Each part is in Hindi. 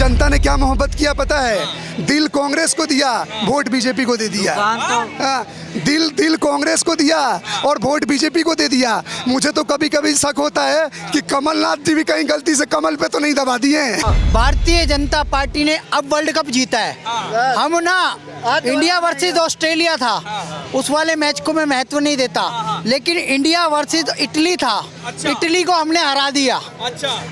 जनता ने क्या मोहब्बत किया पता है? दिल कांग्रेस को दिया, वोट बीजेपी को दे दिया। दिल कांग्रेस को दिया और वोट बीजेपी को दे दिया। मुझे तो कभी कभी शक होता है कि कमलनाथ जी भी कहीं गलती से कमल पे तो नहीं दबा दिए। भारतीय जनता पार्टी ने अब वर्ल्ड कप जीता है। हम ना इंडिया वर्सेस ऑस्ट्रेलिया था, उस वाले मैच को मैं महत्व नहीं देता, लेकिन इंडिया वर्सेस इटली था। इटली को हमने हरा दिया।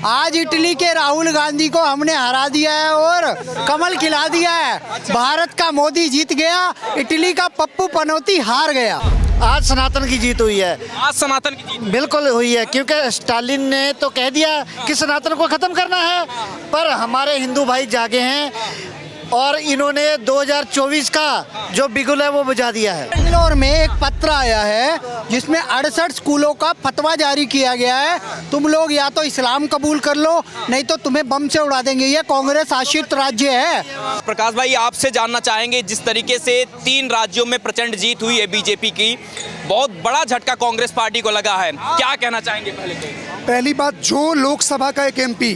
आज इटली के राहुल गांधी को हमने हरा दिया है और कमल खिला दिया है। भारत का मोदी जीत गया, इटली का पप्पू पनौती हार गया। आज सनातन की जीत हुई है। आज सनातन की जीत बिल्कुल हुई है, क्योंकि स्टालिन ने तो कह दिया कि सनातन को खत्म करना है, पर हमारे हिंदू भाई जागे हैं और इन्होंने 2024 का जो बिगुल है वो बुझा दिया है। बेंगलोर में एक पत्र आया है जिसमें 68 स्कूलों का फतवा जारी किया गया है, तुम लोग या तो इस्लाम कबूल कर लो नहीं तो तुम्हें बम से उड़ा देंगे। ये कांग्रेस शासित राज्य है। प्रकाश भाई, आपसे जानना चाहेंगे, जिस तरीके से 3 राज्यों में प्रचंड जीत हुई है बीजेपी की, बहुत बड़ा झटका कांग्रेस पार्टी को लगा है, क्या कहना चाहेंगे? पहली बात, जो लोकसभा का एक MP,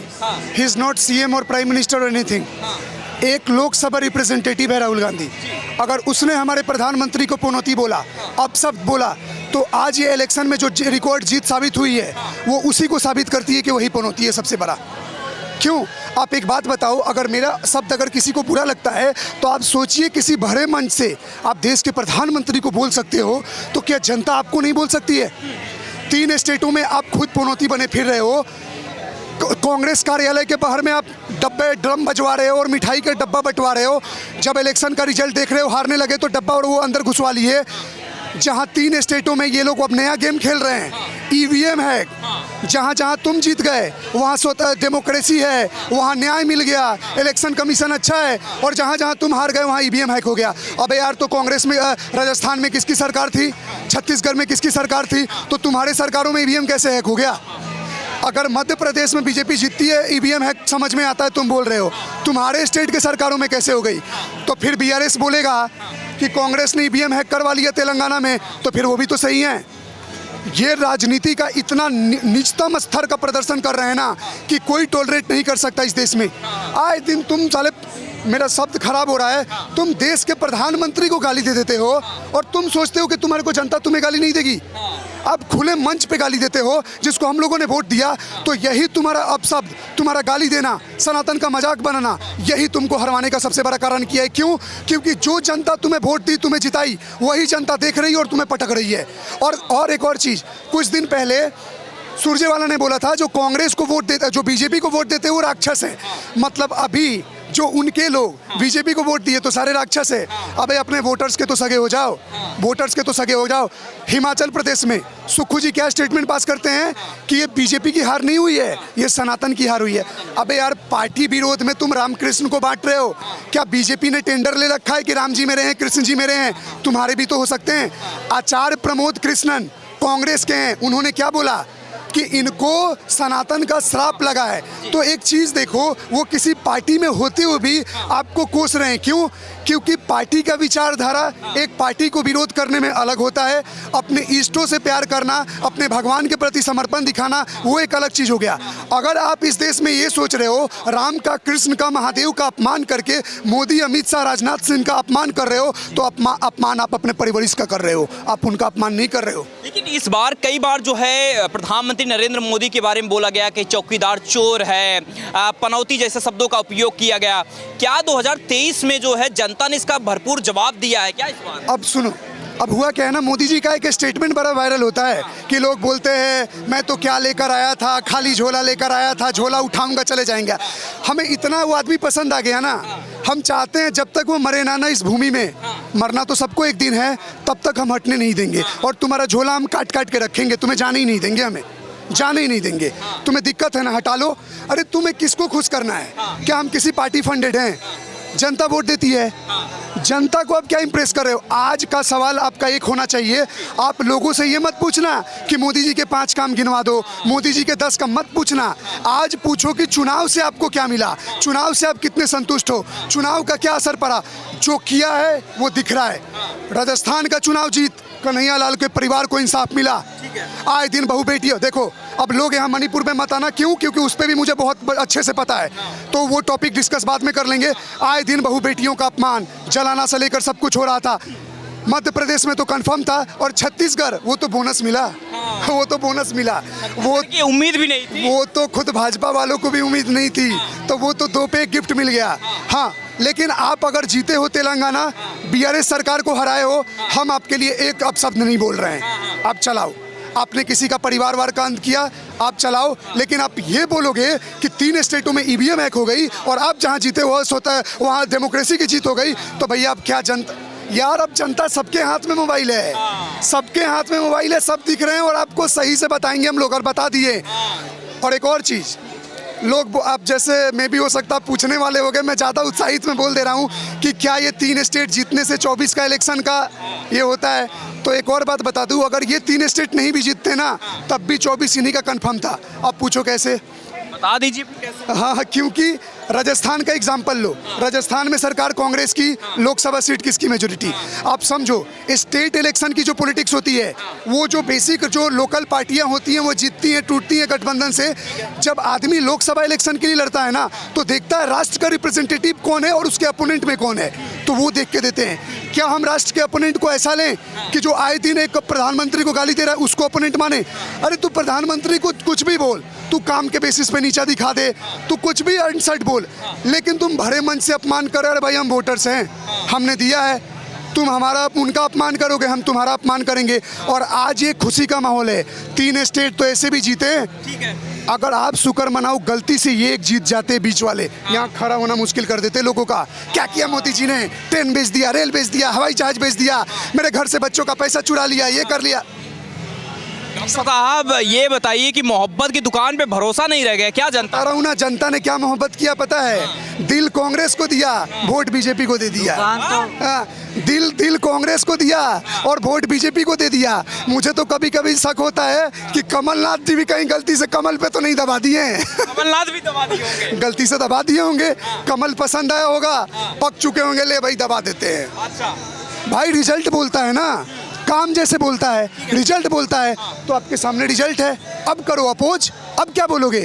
he is not CM और प्राइम मिनिस्टर और एनीथिंग, एक लोकसभा रिप्रेजेंटेटिव है राहुल गांधी। अगर उसने हमारे प्रधानमंत्री को पनौती बोला, अपशब्द बोला, तो आज ये इलेक्शन में जो रिकॉर्ड जीत साबित हुई है वो उसी को साबित करती है कि वही पनौती है सबसे बड़ा। क्यों? आप एक बात बताओ, अगर मेरा शब्द अगर किसी को बुरा लगता है तो आप सोचिए, किसी भरे मंच से आप देश के प्रधानमंत्री को बोल सकते हो, तो क्या जनता आपको नहीं बोल सकती है? 3 स्टेटों में आप खुद पनौती बने फिर रहे हो। कांग्रेस कार्यालय के बाहर में आप डब्बे ड्रम बजवा रहे हो और मिठाई के डब्बा बंटवा रहे हो। जब इलेक्शन का रिजल्ट देख रहे हो, हारने लगे तो डब्बा और वो अंदर घुसवा लिए। जहां 3 स्टेटों में ये लोग अब नया गेम खेल रहे हैं, EVM है। जहां जहां तुम जीत गए वहां स्वतः डेमोक्रेसी है, वहां न्याय मिल गया, इलेक्शन कमीशन अच्छा है, और जहां जहां तुम हार गए वहां EVM हैक हो गया। अबे यार, तो कांग्रेस में राजस्थान में किसकी सरकार थी? छत्तीसगढ़ में किसकी सरकार थी? तो तुम्हारे सरकारों में EVM कैसे हैक हो गया? अगर मध्य प्रदेश में बीजेपी जीतती है, EVM हैक समझ में आता है, तुम बोल रहे हो, तुम्हारे स्टेट के सरकारों में कैसे हो गई? तो फिर BRS बोलेगा कि कांग्रेस ने EVM हैक करवा लिया तेलंगाना में, तो फिर वो भी तो सही है। ये राजनीति का इतना निचतम स्तर का प्रदर्शन कर रहे हैं ना कि कोई टॉलरेट नहीं कर सकता इस देश में। आए दिन तुम साले, मेरा शब्द खराब हो रहा है, तुम देश के प्रधानमंत्री को गाली दे देते हो और तुम सोचते हो कि तुम्हारे को जनता तुम्हें गाली नहीं देगी। आप खुले मंच पे गाली देते हो जिसको हम लोगों ने वोट दिया, तो यही तुम्हारा अपशब्द, तुम्हारा गाली देना, सनातन का मजाक बनाना, यही तुमको हरवाने का सबसे बड़ा कारण किया है। क्यों? क्योंकि जो जनता तुम्हें वोट दी, तुम्हें जिताई, वही जनता देख रही है और तुम्हें पटक रही है। और एक और चीज़, कुछ दिन पहले सुरजेवाला ने बोला था जो कांग्रेस को वोट देता, जो बीजेपी को वोट देते हैं वो राक्षस है। मतलब अभी जो उनके लोग बीजेपी को वोट दिए तो सारे राक्षस है। अबे अपने वोटर्स के तो सगे हो जाओ, वोटर्स के तो सगे हो जाओ। हिमाचल प्रदेश में सुक्खू जी क्या स्टेटमेंट पास करते हैं कि ये बीजेपी की हार नहीं हुई है, ये सनातन की हार हुई है। अबे यार, पार्टी विरोध में तुम रामकृष्ण को बांट रहे हो। क्या बीजेपी ने टेंडर ले रखा है कि राम जी मेरे हैं, कृष्ण जी मेरे हैं? तुम्हारे भी तो हो सकते हैं। आचार्य प्रमोद कृष्णन कांग्रेस के हैं, उन्होंने क्या बोला कि इनको सनातन का श्राप लगा है। तो एक चीज़ देखो, वो किसी पार्टी में होते हुए भी आपको कोस रहे हैं। क्यों? क्योंकि पार्टी का विचारधारा एक पार्टी को विरोध करने में अलग होता है, अपने इष्टों से प्यार करना, अपने भगवान के प्रति समर्पण दिखाना, वो एक अलग चीज़ हो गया। अगर आप इस देश में ये सोच रहे हो राम का, कृष्ण का, महादेव का अपमान करके मोदी, अमित शाह, राजनाथ सिंह का अपमान कर रहे हो, तो अपमान आप अपने परिवारिश का कर रहे हो, आप उनका अपमान नहीं कर रहे हो। लेकिन इस बार कई बार जो है प्रधानमंत्री नरेंद्र मोदी के बारे में बोला गया कि चौकीदार चोर है, पनौती जैसे शब्दों का उपयोग किया गया। क्या 2023 में जो है जनता ने इसका भरपूर जवाब दिया है क्या इस बार? अब सुनो, अब हुआ क्या है ना, मोदी जी का एक स्टेटमेंट बड़ा वायरल होता है कि लोग बोलते हैं मैं तो क्या लेकर आया था, खाली झोला लेकर आया था, झोला उठाऊंगा चले जाएंगे। हमें इतना वो आदमी पसंद आ गया ना, हम चाहते हैं जब तक वो मरे ना इस भूमि में, मरना तो सबको एक दिन है, तब तक हम हटने नहीं देंगे। और तुम्हारा झोला हम काट काट के रखेंगे, तुम्हें जाने ही नहीं देंगे, हमें जाने ही नहीं देंगे। तुम्हें दिक्कत है ना, हटा लो। अरे तुम्हें किसको खुश करना है? क्या हम किसी पार्टी फंडेड हैं? जनता वोट देती है, जनता को आप क्या इंप्रेस कर रहे हो? आज का सवाल आपका एक होना चाहिए, आप लोगों से ये मत पूछना कि मोदी जी के 5 काम गिनवा दो, मोदी जी के 10 काम मत पूछना। आज पूछो कि चुनाव से आपको क्या मिला, चुनाव से आप कितने संतुष्ट हो, चुनाव का क्या असर पड़ा। जो किया है वो दिख रहा है। राजस्थान का चुनाव जीत, कन्हैया लाल के परिवार को इंसाफ मिला। आए दिन बहू बेटियों देखो, अब लोग यहाँ मणिपुर में मत आना, क्यों? क्योंकि उस पर भी मुझे बहुत अच्छे से पता है, तो वो टॉपिक डिस्कस बाद में कर लेंगे। आए दिन बहू बेटियों का अपमान, जलाना से लेकर सब कुछ हो रहा था। मध्य प्रदेश में तो कंफर्म था, और छत्तीसगढ़ वो तो बोनस मिला, वो तो बोनस मिला, वो की उम्मीद भी नहीं थी। वो तो खुद भाजपा वालों को भी उम्मीद नहीं थी, तो वो तो 2 पे 1 गिफ्ट मिल गया। हाँ, लेकिन आप अगर जीते हो तेलंगाना, बीआरएस सरकार को हराए हो, हम आपके लिए एक अपशब्द नहीं बोल रहे हैं। आप चलाओ, आपने किसी का परिवार वार का अंत किया, आप चलाओ, लेकिन आप ये बोलोगे कि 3 स्टेटों में ईवीएम हैक हो गई और आप जहाँ जीते हो होता है वहाँ डेमोक्रेसी की जीत हो गई, तो भैया आप क्या जनता, यार अब जनता सबके हाथ में मोबाइल है, सबके हाथ में मोबाइल है, सब दिख रहे हैं और आपको सही से बताएंगे हम लोग, और बता दिए। और एक और चीज़, लोग आप जैसे मैं भी हो सकता पूछने वाले हो गए, मैं ज़्यादा उत्साहित में बोल दे रहा हूँ कि क्या ये 3 स्टेट जीतने से 24 का इलेक्शन का ये होता है? तो एक और बात बता दूँ, अगर ये 3 स्टेट नहीं भी जीतते ना, तब भी 24 इन्हीं का कंफर्म था। अब पूछो कैसे? बता दीजिए कैसे। हाँ, क्योंकि राजस्थान का एग्जाम्पल लो, राजस्थान में सरकार कांग्रेस की, लोकसभा सीट किसकी मेजोरिटी? आप समझो, स्टेट इलेक्शन की जो पॉलिटिक्स होती है, वो जो बेसिक जो लोकल पार्टियां होती हैं वो जीतती हैं टूटती हैं गठबंधन से। जब आदमी लोकसभा इलेक्शन के लिए लड़ता है ना, तो देखता है राष्ट्र का रिप्रेजेंटेटिव कौन है और उसके अपोनेंट में कौन है, तो वो देख के देते हैं। क्या हम राष्ट्र के अपोनेंट को ऐसा लें कि जो आए दिन एक प्रधानमंत्री को गाली दे रहा है उसको अपोनेंट माने? अरे तू प्रधानमंत्री को कुछ भी बोल, तू काम के बेसिस पे नीचा दिखा दे, तू कुछ भी अनसर्ट बोल, लेकिन तुम भरे मन से अपमान कर, अरे भाई हम वोटर्स हैं, हमने दिया है, तुम हमारा उनका अपमान करोगे, हम तुम्हारा अपमान करेंगे। और आज ये खुशी का माहौल है, 3 स्टेट तो ऐसे भी जीते। ठीक है, अगर आप शुक्र मनाओ, गलती से ये एक जीत जाते बीच वाले, यहाँ खड़ा होना मुश्किल कर देते लोगों का। क्या किया मोदी जी ने? ट्रेन बेच दिया, रेल बेच दिया, हवाई जहाज बेच दिया, मेरे घर से बच्चों का पैसा चुरा लिया, ये कर लिया। साहब ये बताइए कि मोहब्बत की दुकान पे भरोसा नहीं रह गया क्या जनता? रहा हूँ ना, जनता ने क्या मोहब्बत किया पता है? दिल कांग्रेस को दिया, वोट बीजेपी को दे दिया। हाँ, दिल कांग्रेस को दिया और वोट बीजेपी को दे दिया। मुझे तो कभी कभी शक होता है कि कमलनाथ जी भी कहीं गलती से कमल पे तो नहीं दबा दिए हैं। कमलनाथ भी दबा दिए होंगे, गलती से दबा दिए होंगे, कमल पसंद आया होगा, पक चुके होंगे, ले भाई दबा देते हैं। अच्छा भाई रिजल्ट बोलता है ना, काम जैसे बोलता है, रिजल्ट बोलता है, तो आपके सामने रिजल्ट है। अब करो अपोज, अब क्या बोलोगे?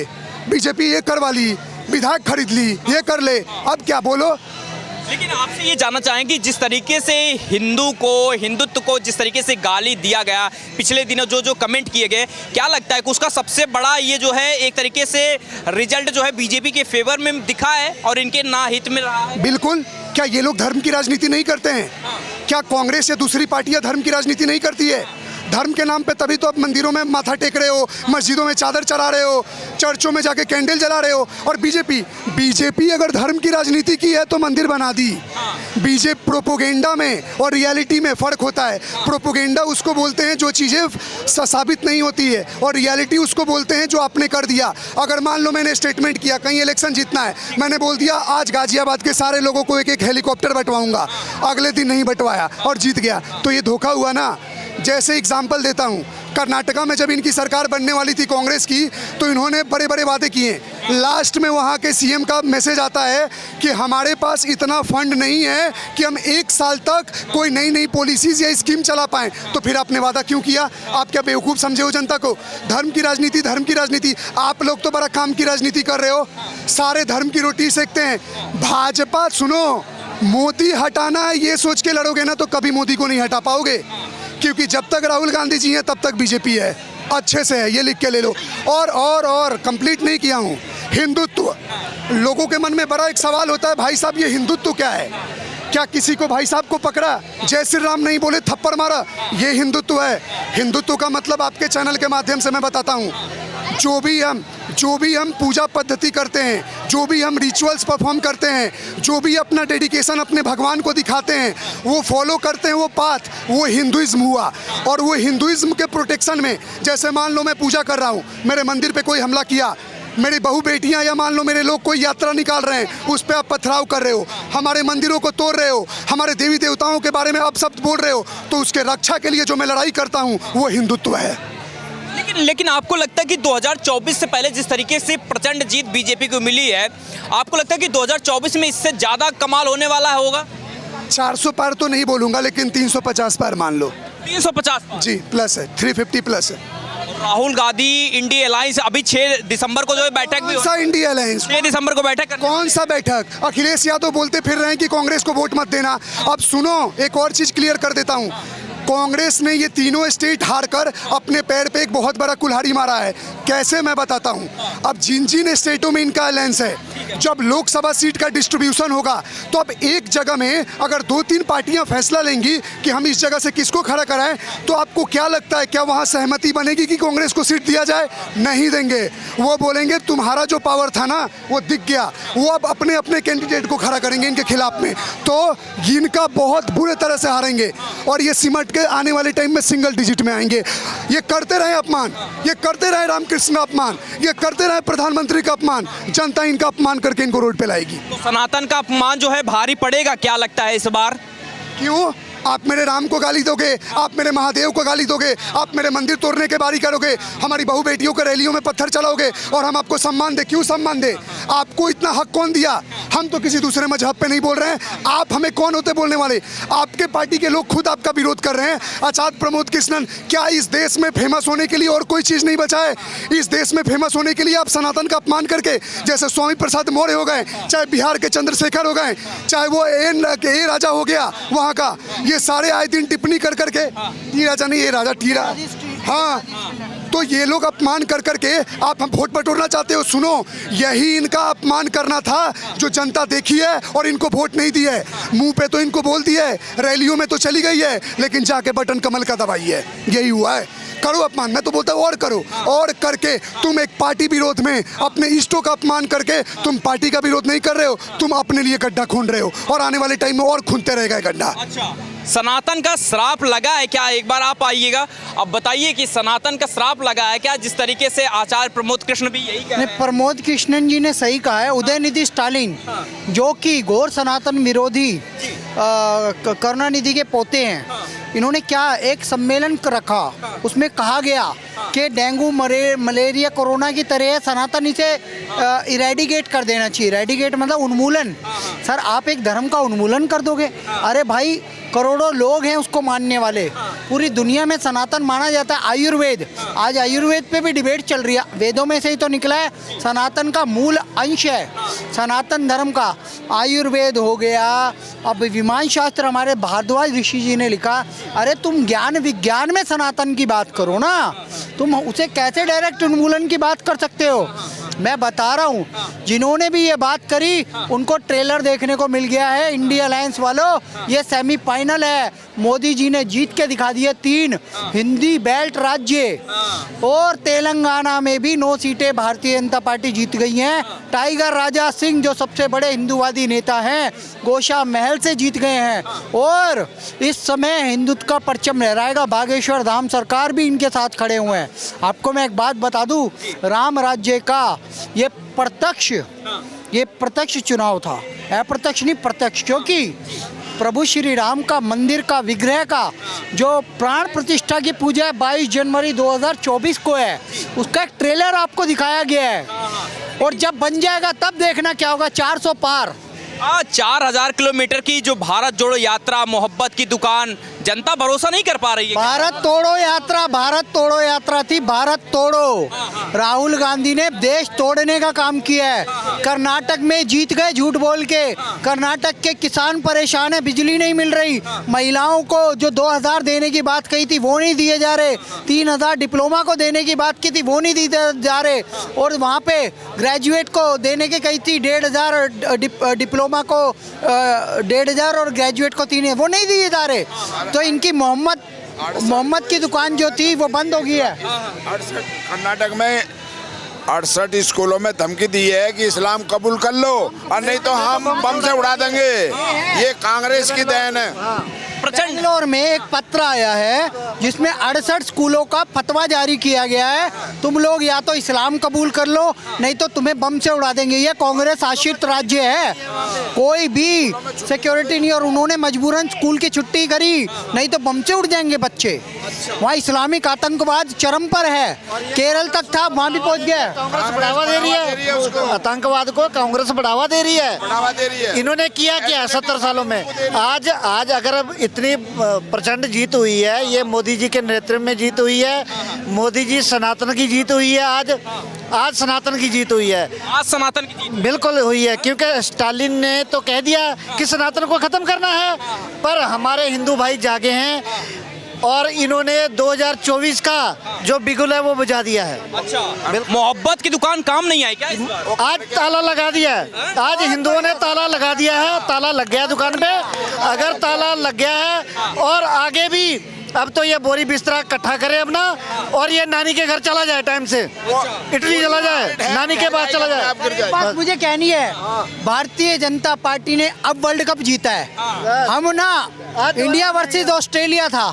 बीजेपी ये करवा ली, विधायक खरीद ली, ये कर ले, अब क्या बोलो? लेकिन आपसे ये जानना चाहेंगे, जिस तरीके से हिंदुत्व को जिस तरीके से गाली दिया गया पिछले दिनों, जो कमेंट किए गए, क्या लगता है कि उसका सबसे बड़ा ये जो है एक तरीके से रिजल्ट जो है बीजेपी के फेवर में दिखा है और इनके ना हित में रहा है? बिल्कुल। क्या ये लोग धर्म की राजनीति नहीं करते हैं? क्या कांग्रेस या दूसरी पार्टियां धर्म की राजनीति नहीं करती है? धर्म के नाम पे तभी तो आप मंदिरों में माथा टेक रहे हो, मस्जिदों में चादर चढ़ा रहे हो, चर्चों में जाके कैंडल जला रहे हो। और बीजेपी अगर धर्म की राजनीति की है तो मंदिर बना दी। बीजेपी प्रोपोगेंडा में और रियलिटी में फ़र्क होता है। प्रोपोगेंडा उसको बोलते हैं जो चीज़ें साबित नहीं होती है, और रियलिटी उसको बोलते हैं जो आपने कर दिया। अगर मान लो मैंने स्टेटमेंट किया, कहीं इलेक्शन जीतना है, मैंने बोल दिया आज गाजियाबाद के सारे लोगों को एक हेलीकॉप्टर बंटवाऊंगा, अगले दिन नहीं बंटवाया और जीत गया, तो ये धोखा हुआ ना। जैसे एग्जाम्पल देता हूँ, कर्नाटका में जब इनकी सरकार बनने वाली थी कांग्रेस की, तो इन्होंने बड़े बड़े वादे किए। लास्ट में वहाँ के सीएम का मैसेज आता है कि हमारे पास इतना फंड नहीं है कि हम 1 साल तक कोई नई पॉलिसीज या स्कीम चला पाएं। तो फिर आपने वादा क्यों किया? आप क्या बेवकूफ़ समझे हो जनता को? धर्म की राजनीति। आप लोग तो बड़ा काम की राजनीति कर रहे हो, सारे धर्म की रोटी सेकते हैं। भाजपा सुनो, मोदी हटाना है ये सोच के लड़ोगे ना तो कभी मोदी को नहीं हटा पाओगे, क्योंकि जब तक राहुल गांधी जी हैं तब तक बीजेपी है, अच्छे से है, ये लिख के ले लो। और कंप्लीट नहीं किया हूँ। हिंदुत्व, लोगों के मन में बड़ा एक सवाल होता है, भाई साहब ये हिंदुत्व क्या है? क्या किसी को भाई साहब को पकड़ा, जय श्री राम नहीं बोले थप्पड़ मारा, ये हिंदुत्व है? हिंदुत्व का मतलब आपके चैनल के माध्यम से मैं बताता हूँ, जो भी हम पूजा पद्धति करते हैं, जो भी हम रिचुअल्स परफॉर्म करते हैं, जो भी अपना डेडिकेशन अपने भगवान को दिखाते हैं, वो फॉलो करते हैं, वो पाथ, वो हिंदुइज्म हुआ। और वो हिंदुइज्म के प्रोटेक्शन में, जैसे मान लो मैं पूजा कर रहा हूँ, मेरे मंदिर पे कोई हमला किया, मेरी बहू बेटियां या मान लो मेरे लोग कोई यात्रा निकाल रहे हैं, उस पर आप पथराव कर रहे हो, हमारे मंदिरों को तोड़ रहे हो, हमारे देवी देवताओं के बारे में अपशब्द बोल रहे हो, तो उसके रक्षा के लिए जो मैं लड़ाई करता हूँ वो हिंदुत्व है। लेकिन आपको लगता है कि 2024 से पहले जिस तरीके से प्रचंड जीत बीजेपी को मिली है, आपको लगता है कि 2024 में इससे ज़्यादा कमाल होने वाला होगा? 400 पार तो नहीं बोलूँगा, लेकिन 350 पार मान लो। 350 जी प्लस है, 350 प्लस है। राहुल गांधी इंडिया अलायंस अभी 6 दिसंबर को जो है बैठक भी कौन सा इंडिया अलायंस? 6 दिसंबर को बैठक करनी कौन सा बैठक? अखिलेश यादव बोलते फिर रहे हैं कि कांग्रेस को वोट मत देना। अब सुनो, एक और चीज क्लियर कर देता हूं। कांग्रेस ने ये तीनों स्टेट हारकर अपने पैर पे एक बहुत बड़ा कुल्हाड़ी मारा है। कैसे, मैं बताता हूं। अब जिन जिन स्टेटों में इनका अलायंस है, जब लोकसभा सीट का डिस्ट्रीब्यूशन होगा तो अब एक जगह में अगर 2-3 पार्टियां फैसला लेंगी कि हम इस जगह से किसको खड़ा कराएं, तो आपको क्या लगता है, क्या वहां सहमति बनेगी कि कांग्रेस को सीट दिया जाए? नहीं देंगे। वो बोलेंगे तुम्हारा जो पावर था ना वो दिख गया, वो अब अपने अपने कैंडिडेट को खड़ा करेंगे इनके खिलाफ में। तो इनका बहुत बुरे तरह से हारेंगे और ये सिमट के आने वाले टाइम में सिंगल डिजिट में आएंगे। ये करते रहे अपमान, ये करते रहे रामकृष्ण का अपमान, ये करते रहे प्रधानमंत्री का अपमान, जनता इनका अपमान करके इनको रोड पे लाएगी। तो सनातन का अपमान जो है भारी पड़ेगा, क्या लगता है इस बार? क्यों? आप मेरे राम को गाली दोगे, आप मेरे महादेव को गाली दोगे, आप मेरे मंदिर तोड़ने के बारी करोगे, हमारी बहू बेटियों के रैलियों में पत्थर चलाओगे और हम आपको सम्मान दे? क्यों सम्मान दे? आपको इतना हक कौन दिया? हम तो किसी दूसरे मजहब पे नहीं बोल रहे हैं। आप हमें कौन होते बोलने वाले? आपके पार्टी के लोग खुद आपका विरोध कर रहे हैं। आचार्य प्रमोद कृष्णन, क्या इस देश में फेमस होने के लिए और कोई चीज़ नहीं बचा है? इस देश में फेमस होने के लिए आप सनातन का अपमान करके, जैसे स्वामी प्रसाद मौर्य हो गए, चाहे बिहार के चंद्रशेखर हो गए, चाहे वो ए राजा हो गया वहाँ का, ये सारे आए दिन टिप्पणी कर करके, टी राजा नहीं, ये राजा टी हाँ, तो ये लोग अपमान कर करके आप हम वोट बटोरना चाहते हो। सुनो, यही इनका अपमान करना था जो जनता देखी है और इनको वोट नहीं दी है। मुंह पे तो इनको बोल दिया है, रैलियों में तो चली गई है, लेकिन जाके बटन कमल का दबाई है। यही हुआ है। करो अपमान, मैं तो बोलता हूँ और करो, और करके तुम एक पार्टी विरोध में अपने इष्टों का अपमान करके तुम पार्टी का विरोध नहीं कर रहे हो, तुम अपने लिए गड्ढा खूंद रहे हो और आने वाले टाइम में और खूंदते रहेगा गड्ढा। अच्छा, सनातन का श्राप लगा है क्या? एक बार आप आइएगा, अब बताइए कि सनातन का श्राप लगा है क्या? जिस तरीके से आचार्य प्रमोद कृष्ण भी यही कह रहे हैं। प्रमोद कृष्णन जी ने सही कहा है। उदयनिधि स्टालिन जो कि घोर सनातन विरोधी करुणानिधि के पोते हैं, इन्होंने क्या एक सम्मेलन रखा, उसमें कहा गया कि डेंगू मलेरिया कोरोना की तरह सनातन इसे इरेडिकेट कर देना चाहिए। इरेडिकेट मतलब उन्मूलन। सर, आप एक धर्म का उन्मूलन कर दोगे? अरे भाई, करोड़ों लोग हैं उसको मानने वाले, पूरी दुनिया में सनातन माना जाता है। आयुर्वेद, आज आयुर्वेद पे भी डिबेट चल रही है। वेदों में से ही तो निकला है, सनातन का मूल अंश है सनातन धर्म का। आयुर्वेद हो गया, अब विमान शास्त्र हमारे भारद्वाज ऋषि जी ने लिखा। अरे तुम ज्ञान विज्ञान में सनातन की बात करो ना, तुम उसे कैसे डायरेक्ट उन्मूलन की बात कर सकते हो? मैं बता रहा हूँ, जिन्होंने भी ये बात करी उनको ट्रेलर देखने को मिल गया है। इंडिया अलायंस वालों, ये सेमीफाइनल है। मोदी जी ने जीत के दिखा दिए 3 हिंदी बेल्ट राज्य, और तेलंगाना में भी 9 सीटें भारतीय जनता पार्टी जीत गई हैं। टाइगर राजा सिंह जो सबसे बड़े हिंदूवादी नेता हैं, गोशा महल से जीत गए हैं, और इस समय हिंदुत्व का परचम लहराएगा। बागेश्वर धाम सरकार भी इनके साथ खड़े हुए हैं। आपको मैं एक बात बता दूं, राम राज्य का ये प्रत्यक्ष चुनाव था, अप्रत्यक्ष नहीं, प्रत्यक्ष। क्योंकि प्रभु श्री राम का मंदिर का विग्रह का जो प्राण प्रतिष्ठा की पूजा है 22 जनवरी 2024 को है, उसका एक ट्रेलर आपको दिखाया गया है। और जब बन जाएगा तब देखना क्या होगा। 400 पार 4000 किलोमीटर की जो भारत जोड़ो यात्रा, मोहब्बत की दुकान, जनता भरोसा नहीं कर पा रही है। भारत तोड़ो यात्रा थी, भारत तोड़ो। राहुल गांधी ने देश तोड़ने का काम किया है। कर्नाटक में जीत गए झूठ बोल के। कर्नाटक के किसान परेशान है, बिजली नहीं मिल रही। महिलाओं को जो 2000 देने की बात कही थी वो नहीं दिए जा रहे। 3000 डिप्लोमा को देने की बात की थी वो नहीं दिए जा रहे। और वहाँ पे ग्रेजुएट को देने की कही थी 1500 डिप्लोमा को 1500 और ग्रेजुएट को 3, वो नहीं दिए जा रहे। तो इनकी मोहम्मद की दुकान जो थी वो बंद हो गई है। कर्नाटक में 68 स्कूलों में धमकी दी है कि इस्लाम कबूल कर लो और नहीं तो हम बम से उड़ा देंगे। ये कांग्रेस की देन है। बेंगलोर में एक पत्र आया है जिसमें 68 स्कूलों का फतवा जारी किया गया है, तुम लोग या तो इस्लाम कबूल कर लो नहीं तो तुम्हें बम से उड़ा देंगे। ये कांग्रेस आश्रित राज्य है, कोई भी सिक्योरिटी नहीं, और उन्होंने मजबूरन स्कूल की छुट्टी करी, नहीं तो बम से उड़ जाएंगे बच्चे। वहाँ इस्लामिक आतंकवाद चरम पर है। केरल तक था, वहाँ भी पहुँच गया। कांग्रेस बढ़ावा दे रही है उसको। आतंकवाद को कांग्रेस बढ़ावा दे रही है। बढ़ावा दे रही है। इन्होंने किया क्या 70 सालों में? आज अगर इतनी प्रचंड जीत हुई है, ये मोदी जी के नेतृत्व में जीत हुई है। मोदी जी सनातन की जीत हुई है। आज सनातन की जीत हुई है। आज सनातन की जीत। बिल्कुल हुई है, क्योंकि स्टालिन ने तो कह दिया कि सनातन को खत्म करना है, पर हमारे हिंदू भाई जागे हैं और इन्होंने 2024 का जो बिगुल है वो बुझा दिया है। अच्छा, मोहब्बत की दुकान काम नहीं आई क्या इस बार? आज ताला लगा दिया है। आज हिंदुओं ने ताला लगा दिया है। ताला लग गया दुकान पे। अगर ताला लग गया है और आगे भी अब तो ये बोरी बिस्तरा इकट्ठा करे अपना और ये नानी के घर चला जाए, टाइम से इटली चला जाए, नानी के पास चला जाए। एक बात मुझे कहनी है, भारतीय जनता पार्टी ने अब वर्ल्ड कप जीता है। हम ना इंडिया वर्सेस ऑस्ट्रेलिया था,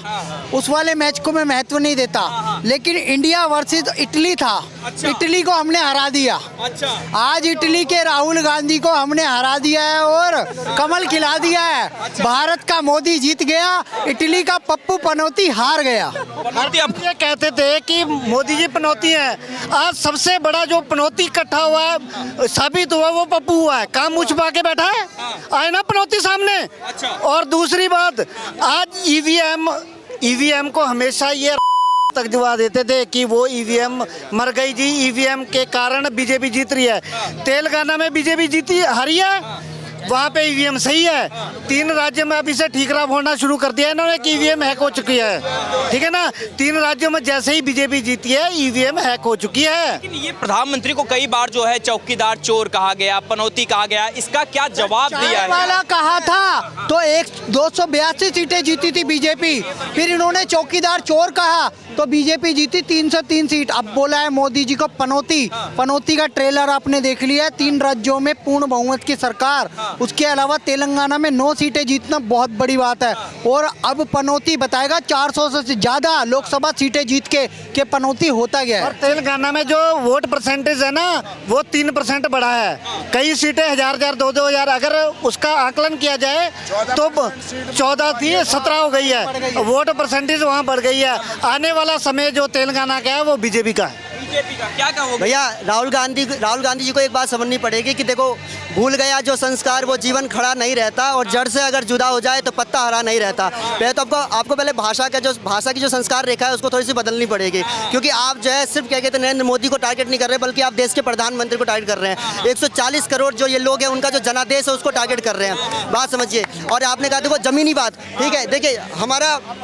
उस वाले मैच को मैं महत्व नहीं देता, लेकिन इंडिया वर्सेस इटली था। इटली को हमने हरा दिया। अच्छा, आज इटली के राहुल गांधी को हमने हरा दिया है और कमल खिला दिया है। भारत का मोदी जीत गया, इटली का पप्पू पनौती हार गया। पनौती अब ये कहते थे कि मोदी जी पनौती हैं। आज सबसे बड़ा जो पनौती इकट्ठा हुआ है, साबित हुआ, वो पप्पू हुआ है। काम मुँह छुपा के बैठा है, आए ना पनौती सामने। अच्छा। और दूसरी बात, आज ईवीएम को हमेशा ये तक दिवा देते थे कि वो ईवीएम मर गई जी, ईवीएम के कारण बीजेपी जीत रही है। तेलंगाना में बीजेपी जीती हारी है, वहाँ पे ईवीएम सही है। 3 राज्य में अभी से ठीकरा फोड़ना शुरू कर दिया इन्होंने कि ईवीएम हैक हो चुकी है। ठीक है ना, 3 राज्यों में जैसे ही बीजेपी जीती है, ईवीएम हैक हो चुकी है। लेकिन ये प्रधानमंत्री को कई बार जो है चौकीदार चोर कहा गया, पनौती कहा गया, इसका क्या जवाब दिया है? वाला कहा था तो 282 सीटें जीती थी बीजेपी, फिर इन्होंने चौकीदार चोर कहा तो बीजेपी जीती 303 सीट। अब बोला है मोदी जी को पनौती का ट्रेलर आपने देख लिया है। 3 राज्यों में पूर्ण बहुमत की सरकार, उसके अलावा तेलंगाना में 9 सीटें जीतना बहुत बड़ी बात है। और अब पनौती बताएगा 400 से ज्यादा लोकसभा सीटें जीत के पनौती होता गया और है। तेलंगाना में जो वोट परसेंटेज है ना, वो 3% बढ़ा है। कई सीटें 1000 2,000 अगर उसका आकलन किया जाए तो 14 थी 17 हो गई है। वोट परसेंटेज वहाँ बढ़ गई है। आने वाला समय जो तेलंगाना का है वो बीजेपी का है। बीजेपी का क्या कहोगे? भैया राहुल गांधी जी को एक बात समझनी पड़ेगी कि देखो, भूल गया जो संस्कार वो जीवन खड़ा नहीं रहता, और जड़ से अगर जुदा हो जाए तो पत्ता हरा नहीं रहता। पहले तो आपको पहले भाषा की जो संस्कार रेखा है उसको थोड़ी सी बदलनी पड़ेगी, क्योंकि आप जो है सिर्फ क्या कहते हैं नरेंद्र मोदी को टारगेट नहीं कर रहे, बल्कि आप देश के प्रधानमंत्री को टारगेट कर रहे हैं। 140 करोड़ जो ये लोग हैं उनका जो जनादेश है उसको टारगेट कर रहे हैं, बात समझिए। और आपने कहा देखो जमीनी बात, ठीक है, देखिए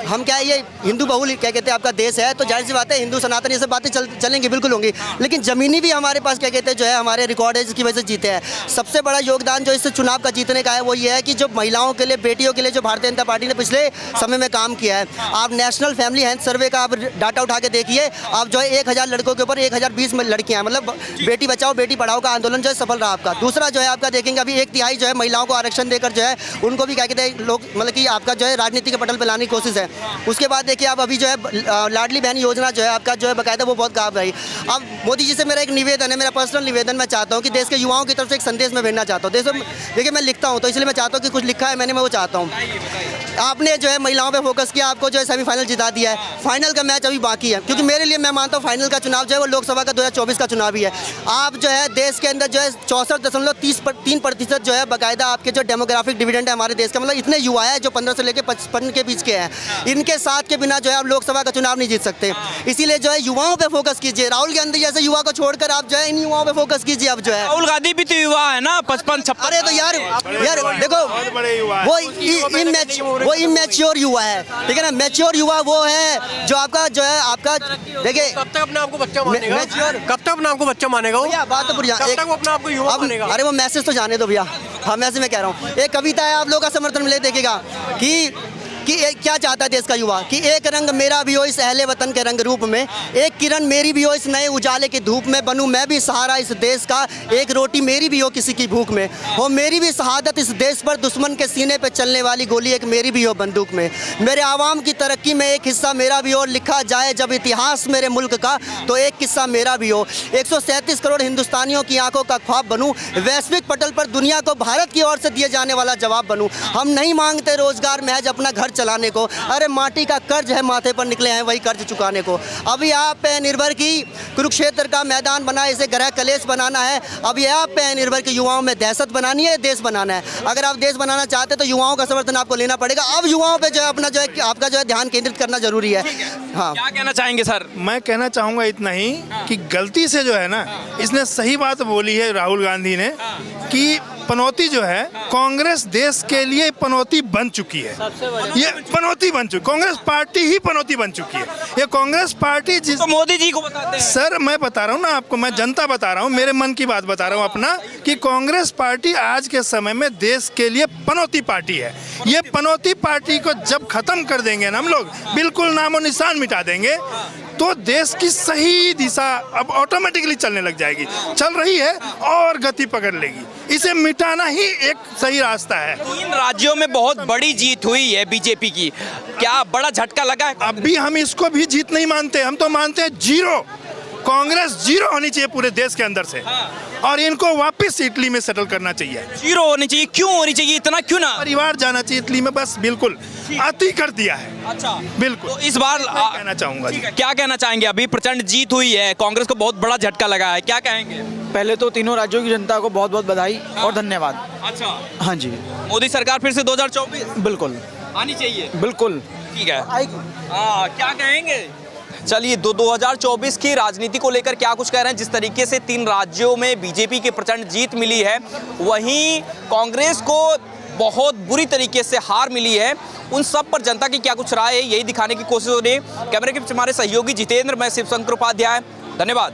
हम क्या है, ये हिंदू बहुल क्या कहते हैं आपका देश है, तो जाहिर सी बात है हिंदू सनातन ये सब बातें चलेंगी, बिल्कुल होंगी, लेकिन जमीनी भी हमारे पास क्या कहते हैं जो है हमारे रिकॉर्ड है जिसकी वजह से जीते हैं। सबसे बड़ा योगदान जो इस चुनाव का जीतने का है वो ये है कि जो महिलाओं के लिए, बेटियों के लिए जो भारतीय जनता पार्टी ने पिछले समय में काम किया है। आप नेशनल फैमिली हेल्थ सर्वे का आप डाटा उठा के देखिए, आप जो है 1000 लड़कों के ऊपर 1020 में लड़कियां, मतलब बेटी बचाओ बेटी पढ़ाओ का आंदोलन जो है सफल रहा आपका। दूसरा जो है आपका देखेंगे अभी 1/3 जो है महिलाओं को आरक्षण देकर जो है उनको भी क्या कहते हैं लोग, मतलब कि आपका जो है राजनीति के पटल पर लाने की कोशिश है। उसके बाद देखिए आप अभी जो है लाडली बहन योजना जो है आपका जो है बाकायदा वो बहुत काम रही। अब मोदी जी से मेरा एक निवेदन है, मेरा पर्सनल निवेदन मैं चाहता हूँ कि देश के युवाओं की तरफ से एक संदेश मैं भेजना चाहता हूँ। देखिए मैं लिखता हूँ तो इसलिए मैं चाहता हूँ कि कुछ लिखा है मैंने, मैं वो चाहता हूँ। आपने जो है महिलाओं पे फोकस किया, आपको जो है सेमीफाइनल जिता दिया है, फाइनल का मैच अभी बाकी है, क्योंकि मेरे लिए मैं मानता हूँ फाइनल का चुनाव जो है वो लोकसभा का 2024 का चुनाव ही है। आप जो है देश के अंदर जो है 64.3% जो है बाकायदा आपके जो डेमोग्राफिक डिविडेंड है हमारे देश का, मतलब इतने युवा है जो 15 से लेकर 55 के बीच के हैं, इनके साथ के बिना जो है आप लोकसभा का चुनाव नहीं जीत सकते। इसीलिए जो है युवाओं पे फोकस कीजिए, राहुल गांधी जैसे युवा को छोड़कर आप जो है इन युवाओं पे फोकस कीजिए। अब जो है राहुल गांधी भी तो युवा है ना, 55-56। अरे तो यार देखो वो इमेच्योर युवा है, ठीक है ना। मैच्योर युवा वो है जो आपका देखिए कब तक अपने आपको बच्चा मानेगा? मैच्योर कब तक अपने आपको बच्चा मानेगा वो? भैया बात तो पूरी कब तक वो अपने आपको युवा मानेगा? अरे वो मैसेज तो जाने दो भैया, हाँ मैसेज मैं कह रहा हूँ। एक कविता है, आप लोगों का समर्थन मिले देखेगा कि क्या चाहता है देश का युवा, कि एक रंग मेरा भी हो इस अहले वतन के रंग रूप में, एक किरण मेरी भी हो इस नए उजाले की धूप में, बनूं मैं भी सहारा इस देश का, एक रोटी मेरी भी हो किसी की भूख में, हो मेरी भी शहादत इस देश पर, दुश्मन के सीने पे चलने वाली गोली एक मेरी भी हो बंदूक में, मेरे आवाम की तरक्की में एक हिस्सा मेरा भी हो, लिखा जाए जब इतिहास मेरे मुल्क का तो एक किस्सा मेरा भी हो, 137 करोड़ हिंदुस्तानियों की आंखों का ख्वाब बनूं, वैश्विक पटल पर दुनिया को भारत की ओर से दिए जाने वाला जवाब बनूं। हम नहीं मांगते रोजगार, महज अपना घर चलाने को। अरे माटी का कर्ज है, माथे पर निकले हैं वही कर्ज चुकाने को। अभी आप पे निर्भर की कुरुक्षेत्र का मैदान बना, इसे ग्रह कलेश बनाना है। अभी आप पे निर्भर की युवाओं में दहशत बनानी है, देश बनाना है। अगर आप देश बनाना चाहते तो युवाओं का समर्थन आपको लेना पड़ेगा। अब युवाओं पे जो है अपना जो है आपका जो है ध्यान केंद्रित करना जरूरी है। हाँ, क्या कहना चाहेंगे सर? मैं कहना चाहूँगा इतना ही कि गलती से जो है ना, इसने सही बात बोली है राहुल गांधी ने कि पनौती जो है कांग्रेस देश के लिए पनौती बन चुकी है। ये पनौती बन चुकी, कांग्रेस पार्टी ही पनौती बन चुकी है। ये कांग्रेस पार्टी जिस तो मोदी जी को बताते हैं। सर मैं बता रहा हूँ ना आपको, मैं जनता बता रहा हूँ, मेरे मन की बात बता रहा हूँ अपना, कि कांग्रेस पार्टी आज के समय में देश के लिए पनौती पार्टी है। ये पनौती पार्टी को जब खत्म कर देंगे ना हम लोग, बिल्कुल नामो निशान मिटा देंगे, तो देश की सही दिशा अब ऑटोमेटिकली चलने लग जाएगी। चल रही है और गति पकड़ लेगी। इसे मिटाना ही एक सही रास्ता है। 3 राज्यों में बहुत बड़ी जीत हुई है बीजेपी की, क्या बड़ा झटका लगा है? अभी हम इसको भी जीत नहीं मानते, हम तो मानते हैं जीरो। कांग्रेस जीरो होनी चाहिए पूरे देश के अंदर से, और इनको वापस इटली में सेटल करना चाहिए। जीरो होनी चाहिए? क्यों होनी चाहिए? इतना क्यों ना? परिवार जाना चाहिए इटली में, बस बिल्कुल अति कर दिया है। अच्छा, बिल्कुल। तो इस बार कहना चाहूंगा जी। क्या कहना चाहेंगे? अभी प्रचंड जीत हुई है, कांग्रेस को बहुत बड़ा झटका लगा है, क्या कहेंगे? पहले तो तीनों राज्यों की जनता को बहुत बहुत बधाई और धन्यवाद। अच्छा, हाँ जी, मोदी सरकार फिर से 2024 बिल्कुल आनी चाहिए। बिल्कुल ठीक है, क्या कहेंगे? चलिए, 2024 की राजनीति को लेकर क्या कुछ कह रहे हैं? जिस तरीके से 3 राज्यों में बीजेपी की प्रचंड जीत मिली है, वहीं कांग्रेस को बहुत बुरी तरीके से हार मिली है। उन सब पर जनता की क्या कुछ राय है, यही दिखाने की कोशिश हो रही है। कैमरे के पीछे हमारे सहयोगी जितेंद्र, मैं शिव शंकर उपाध्याय, धन्यवाद।